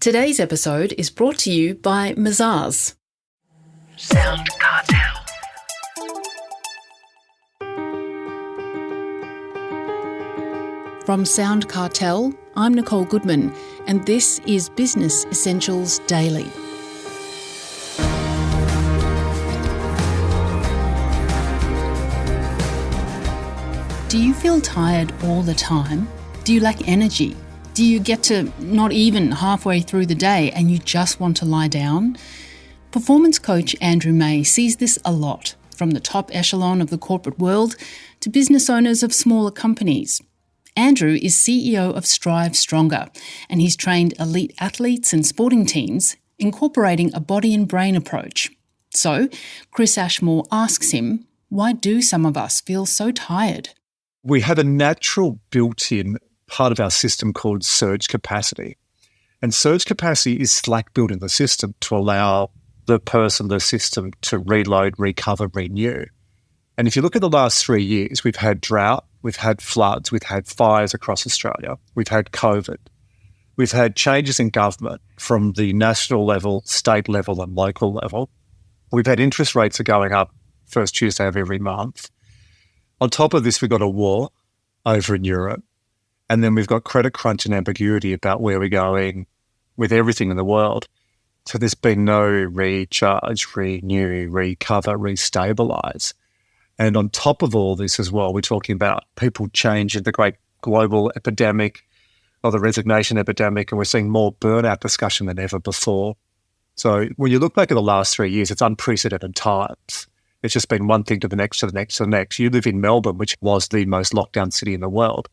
Today's episode is brought to you by Gazelles. SoundCartel. From SoundCartel, I'm Nicole Goodman, and this is Business Essentials Daily. Do you feel tired all the time? Do you lack energy? Do you get to not even halfway through the day and you just want to lie down? Performance coach Andrew May sees this a lot, from the top echelon of the corporate world to business owners of smaller companies. Andrew is CEO of Strive Stronger, and he's trained elite athletes and sporting teams, incorporating a body and brain approach. So, Chris Ashmore asks him, why do some of us feel so tired? We have a natural built-in part of our system called surge capacity. And surge capacity is slack built in the system to allow the system to reload, recover, renew. And if you look at the last 3 years, we've had drought, we've had floods, we've had fires across Australia, we've had COVID, we've had changes in government from the national level, state level and local level. We've had interest rates are going up first Tuesday of every month. On top of this, we've got a war over in Europe, and then we've got credit crunch and ambiguity about where we're going with everything in the world. So there's been no recharge, renew, recover, restabilise. And on top of all this as well, we're talking about people changing the great global epidemic or the resignation epidemic, and we're seeing more burnout discussion than ever before. So when you look back at the last 3 years, it's unprecedented times. It's just been one thing to the next, to the next, to the next. You live in Melbourne, which was the most locked-down city in the world.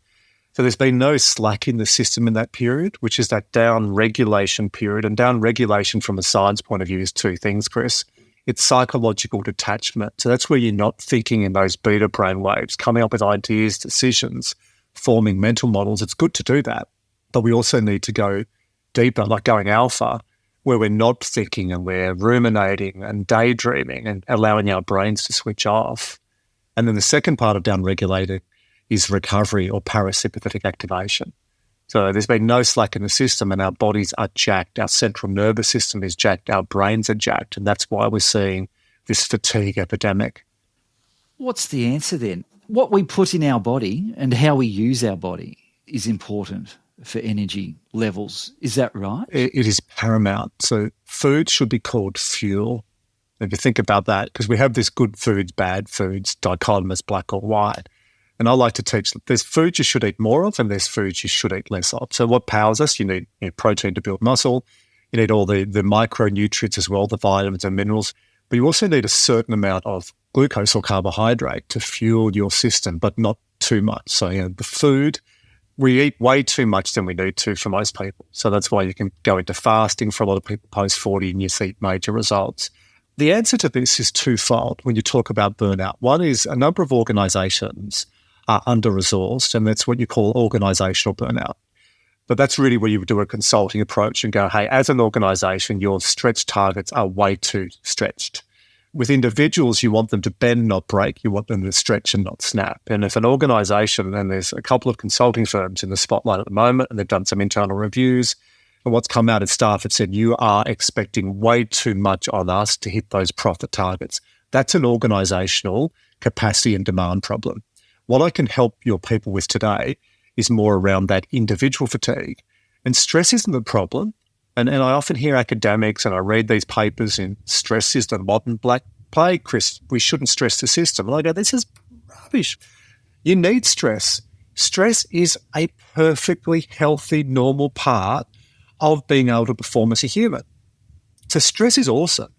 So there's been no slack in the system in that period, which is that down-regulation period. And down-regulation from a science point of view is two things, Chris. It's psychological detachment. So that's where you're not thinking in those beta brain waves, coming up with ideas, decisions, forming mental models. It's good to do that. But we also need to go deeper, like going alpha, where we're not thinking and we're ruminating and daydreaming and allowing our brains to switch off. And then the second part of downregulating is recovery or parasympathetic activation. So there's been no slack in the system and our bodies are jacked. Our central nervous system is jacked. Our brains are jacked. And that's why we're seeing this fatigue epidemic. What's the answer then? What we put in our body and how we use our body is important for energy levels. Is that right? It is paramount. So food should be called fuel. If you think about that, because we have this good foods, bad foods, dichotomous, black or white. And I like to teach that there's foods you should eat more of and there's foods you should eat less of. So what powers us? You need protein to build muscle. You need all the micronutrients as well, the vitamins and minerals. But you also need a certain amount of glucose or carbohydrate to fuel your system, but not too much. So the food, we eat way too much than we need to for most people. So that's why you can go into fasting for a lot of people post-40 and you see major results. The answer to this is twofold when you talk about burnout. One is a number of organisations are under-resourced, and that's what you call organisational burnout. But that's really where you do a consulting approach and go, hey, as an organisation, your stretch targets are way too stretched. With individuals, you want them to bend, not break. You want them to stretch and not snap. And if an organisation, and there's a couple of consulting firms in the spotlight at the moment, and they've done some internal reviews, and what's come out of staff have said, you are expecting way too much on us to hit those profit targets. That's an organisational capacity and demand problem. What I can help your people with today is more around that individual fatigue. And stress isn't the problem. And I often hear academics and I read these papers in stress is the modern black plague, Chris. We shouldn't stress the system. And I go, this is rubbish. You need stress. Stress is a perfectly healthy, normal part of being able to perform as a human. So stress is awesome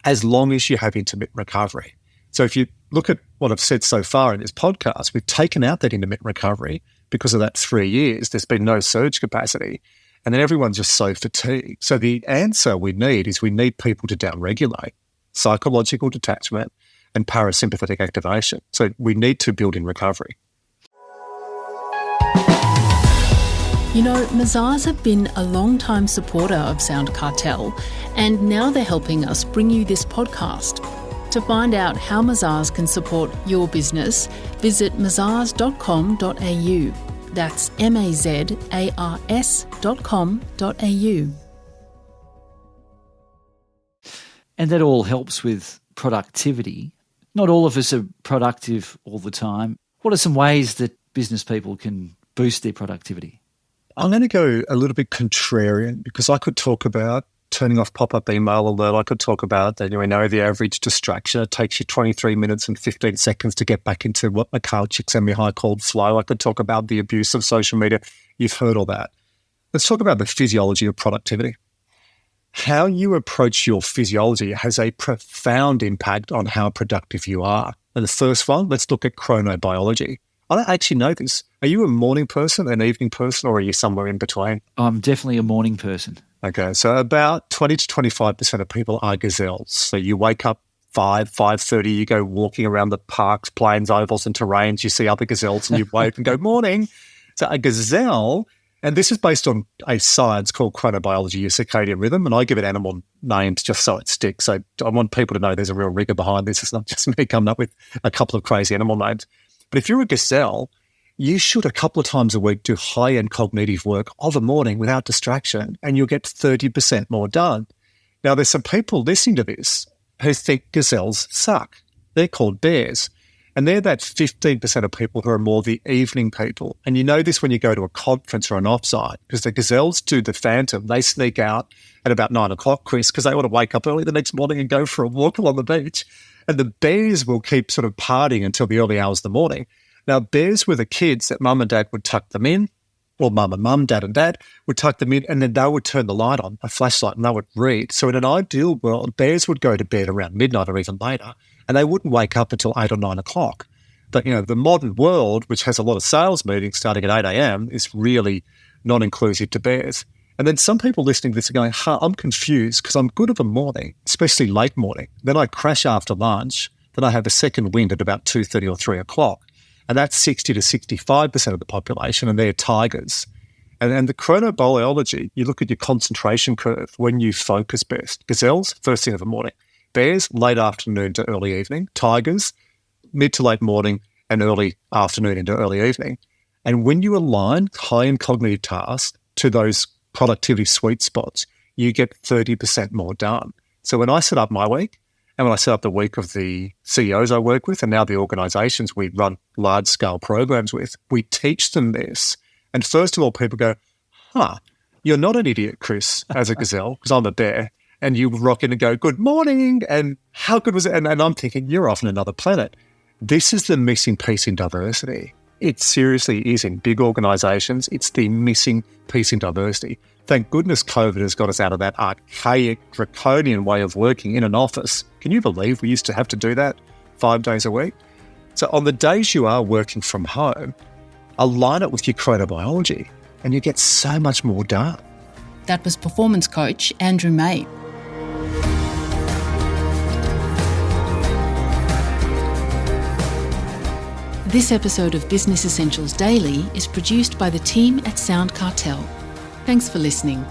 as long as you have intermittent recovery. So if you look at what I've said so far in this podcast, we've taken out that intermittent recovery because of that 3 years. There's been no surge capacity. And then everyone's just so fatigued. So the answer we need is we need people to downregulate psychological detachment and parasympathetic activation. So we need to build in recovery. You know, Gazelles have been a long-time supporter of SoundCartel, and now they're helping us bring you this podcast. To find out how Gazelles can support your business, visit mazars.com.au. That's mazars.com.au. And that all helps with productivity. Not all of us are productive all the time. What are some ways that business people can boost their productivity? I'm going to go a little bit contrarian because I could talk about turning off pop-up email alert. I could talk about that. You know, the average distraction, it takes you 23 minutes and 15 seconds to get back into what Mikhail Csikszentmihalyi called flow. I could talk about the abuse of social media. You've heard all that. Let's talk about the physiology of productivity. How you approach your physiology has a profound impact on how productive you are. And the first one, let's look at chronobiology. I don't actually know this. Are you a morning person, an evening person, or are you somewhere in between? I'm definitely a morning person. Okay, so about 20 to 25% of people are gazelles. So you wake up 5:30, you go walking around the parks, plains, ovals and terrains, you see other gazelles and you wave and go, morning. So a gazelle, and this is based on a science called chronobiology, your circadian rhythm, and I give it animal names just so it sticks. So I want people to know there's a real rigor behind this. It's not just me coming up with a couple of crazy animal names. But if you're a gazelle, you should a couple of times a week do high-end cognitive work of a morning without distraction, and you'll get 30% more done. Now, there's some people listening to this who think gazelles suck. They're called bears. And they're that 15% of people who are more the evening people. And you know this when you go to a conference or an offsite, because the gazelles do the phantom. They sneak out at about 9 o'clock, Chris, because they want to wake up early the next morning and go for a walk along the beach. And the bears will keep sort of partying until the early hours of the morning. Now, bears were the kids that mum and dad would tuck them in, or mum and mum, dad and dad would tuck them in, and then they would turn the light on, a flashlight, and they would read. So in an ideal world, bears would go to bed around midnight or even later, and they wouldn't wake up until 8 or 9 o'clock. But, you know, the modern world, which has a lot of sales meetings starting at 8 a.m., is really not inclusive to bears. And then some people listening to this are going, I'm confused because I'm good of a morning, especially late morning. Then I crash after lunch. Then I have a second wind at about 2:30 or 3 o'clock. And that's 60 to 65% of the population, and they're tigers. And the chronobiology, you look at your concentration curve when you focus best. Gazelles, first thing of the morning. Bears, late afternoon to early evening. Tigers, mid to late morning and early afternoon into early evening. And when you align high-end cognitive tasks to those productivity sweet spots, you get 30% more done. So when I set up my week, and when I set up the week of the CEOs I work with, and now the organizations we run large-scale programs with, we teach them this. And first of all, people go, you're not an idiot, Chris, as a gazelle, because I'm a bear. And you rock in and go, good morning, and how good was it? And I'm thinking, you're off on another planet. This is the missing piece in diversity. It seriously is in big organizations. It's the missing piece in diversity. Thank goodness COVID has got us out of that archaic, draconian way of working in an office. Can you believe we used to have to do that 5 days a week? So on the days you are working from home, align it with your chronobiology and you get so much more done. That was performance coach Andrew May. This episode of Business Essentials Daily is produced by the team at SoundCartel. Thanks for listening.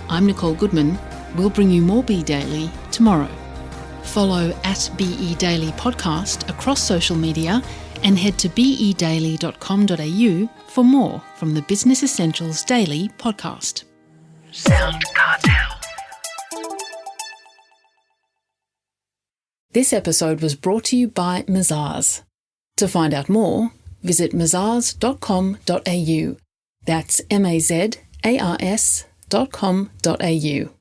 I'm Nicole Goodman. We'll bring you more Be Daily tomorrow. Follow @BE Daily Podcast across social media and head to bedaily.com.au for more from the Business Essentials Daily podcast. SoundCartel. This episode was brought to you by Mazars. To find out more, visit mazars.com.au. That's mazars.com.au.